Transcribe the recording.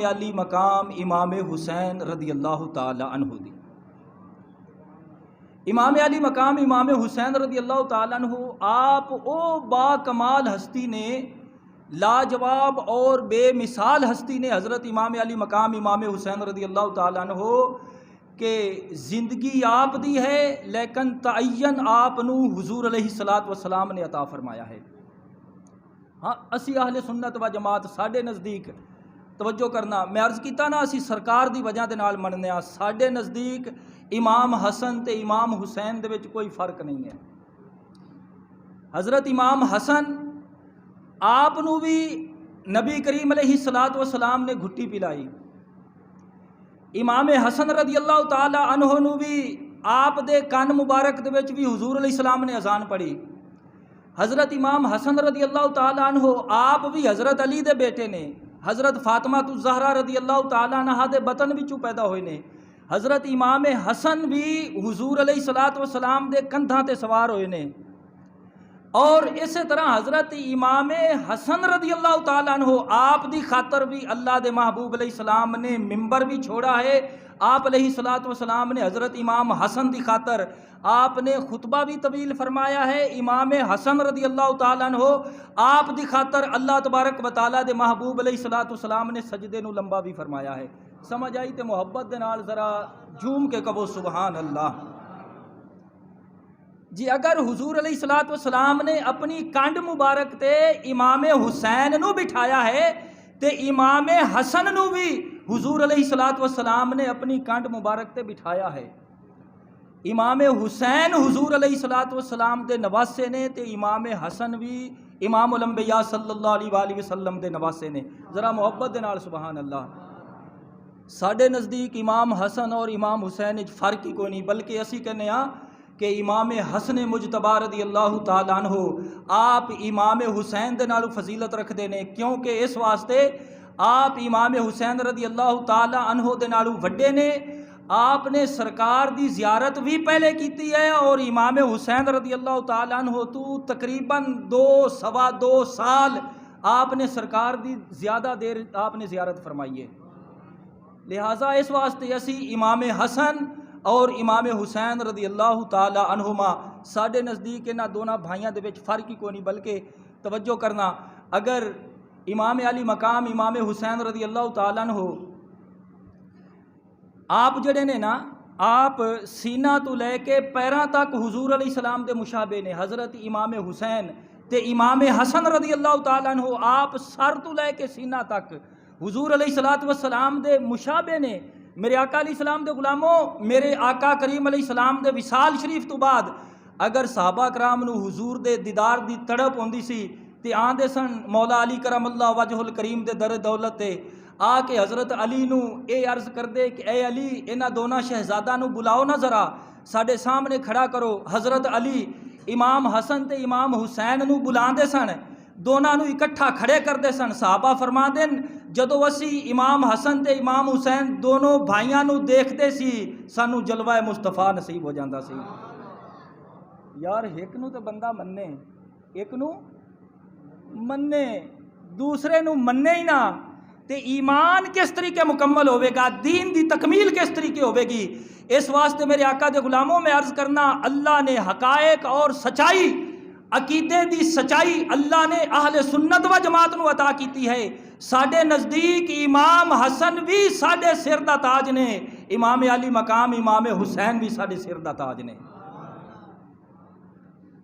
علی مقام امام حسین رضی اللہ تعالی عنہ دی۔ امام علی مقام امام حسین رضی اللہ تعالی عنہ آپ او با کمال ہستی نے، لاجواب اور بے مثال ہستی نے حضرت امام علی مقام امام حسین رضی اللہ تعالی عنہ کہ زندگی آپ دی ہے لیکن تعین آپ نو حضور علیہ الصلوۃ والسلام نے عطا فرمایا ہے۔ ہاں اسی اہل سنت و جماعت ساڈے نزدیک توجہ کرنا، میں عرض کیتا نا اسی سرکار دی وجہ دے نال مننے ہاں، ساڈے نزدیک امام حسن تے امام حسین دے وچ کوئی فرق نہیں ہے۔ حضرت امام حسن آپ نو بھی نبی کریم علیہ الصلوۃ والسلام نے گھٹی پلائی، امام حسن رضی اللہ تعالی عنہ نو بھی آپ دے کان مبارک دے وچ بھی حضور علیہ السلام نے اذان پڑھی۔ حضرت امام حسن رضی اللہ تعالی عنہ آپ بھی حضرت علی دے بیٹے نے، حضرت فاطمہ الزہرا رضی اللہ تعالی عنہا دے بطن وچوں پیدا ہوئے نے۔ حضرت امام حسن بھی حضور علیہ الصلوۃ والسلام دے کندھاں تے سوار ہوئے نے، اور اسی طرح حضرت امام حسن رضی اللہ تعالی عنہ آپ دی خاطر بھی اللہ دے محبوب علیہ السلام نے ممبر بھی چھوڑا ہے۔ آپ علیہ الصلوۃ والسلام نے حضرت امام حسن دی خاطر آپ نے خطبہ بھی طویل فرمایا ہے۔ امام حسن رضی اللہ تعالی عنہ آپ دی خاطر اللہ تبارک و تعالی دے محبوب علیہ الصلوۃ والسلام نے سجدے نو لمبا بھی فرمایا ہے۔ سمجھ آئی تے محبت دے نال ذرا جھوم کے کہو سبحان اللہ جی۔ اگر حضور علیہ الصلوۃ والسلام نے اپنی کانڈ مبارک تے امام حسین نو بٹھایا ہے تے امام حسن نو بھی حضور علیہ الصلوۃ والسلام نے اپنی کانڈ مبارک تے بٹھایا ہے۔ امام حسین حضور علیہ الصلوۃ والسلام دے نواسے نے تے امام حسن بھی امام الانبیاء صلی اللہ علیہ وآلہ وسلم دے نواسے نے۔ ذرا محبت دے نال سبحان اللہ۔ ساڈے نزدیک امام حسن اور امام حسین وچ فرق ہی کوئی نہیں، بلکہ اسی کہنے ہاں کہ امام حسن مجتبی رضی اللہ تعالی عنہ آپ امام حسین دے نالوں فضیلت رکھدے نے، کیونکہ اس واسطے آپ امام حسین رضی اللہ تعالی عنہ دے نالوں وڈے نے۔ آپ نے سرکار دی زیارت بھی پہلے کیتی ہے، اور امام حسین رضی اللہ تعالی عنہ تو تقریباً 2 سال آپ نے سرکار دی زیادہ دیر آپ نے زیارت فرمائی ہے۔ لہٰذا اس واسطے اسی امام حسن اور امام حسین رضی اللہ تعالی عنہما ساڈے نزدیک انہاں دونوں بھائیاں دے وچ فرق ہی کوئی نہیں، بلکہ توجہ کرنا، اگر امام علی مقام امام حسین رضی اللہ تعالی عنہ آپ جڑے نے نا، آپ سینہ تو لے کے پیراں تک حضور علیہ السلام دے مشابہ نے۔ حضرت امام حسین تے امام حسن رضی اللہ تعالی عنہ آپ سر تو لے کے سینہ تک حضور علیہ الصلوۃ والسلام دے مشابہ نے۔ میرے آقا علیہ السلام دے غلاموں، میرے آقا کریم علیہ السلام دے وصال شریف تو بعد اگر صحابہ کرام نو حضور دے دیدار دی تڑپ ہوندی سی تے آندے سن مولا علی کرم اللہ وجہ الکریم دے در دولت تے آ کے حضرت علی نو اے عرض کر دے کہ اے علی انہاں دونوں شہزادہ نو بلاؤ نا، ذرا ساڈے سامنے کھڑا کرو۔ حضرت علی امام حسن تے امام حسین نو بلاندے سن، دونوں نو اکٹھا کھڑے کردے سن۔ صحابہ فرماندے جدو اسی امام حسن تے امام حسین دونوں بھائیاں نو دیکھتے سی سانو جلوہ مصطفیٰ نصیب ہو جاندہ سی۔ یار ایک نو تے بندہ مننے، ایک نو مننے، دوسرے نو مننے ہی نہ تے ایمان کس طریقے مکمل ہوئے گا، دین دی تکمیل کس طریقے ہوئے گی۔ اس واسطے میرے آقا دے غلاموں میں عرض کرنا، اللہ نے حقائق اور سچائی، عقیدے دی سچائی اللہ نے اہل سنت و جماعت نو عطا کیتی ہے۔ ساڈے نزدیک امام حسن بھی ساڈے سر دا تاج نے، امام علی مقام امام حسین بھی ساڈے سر دا تاج نے۔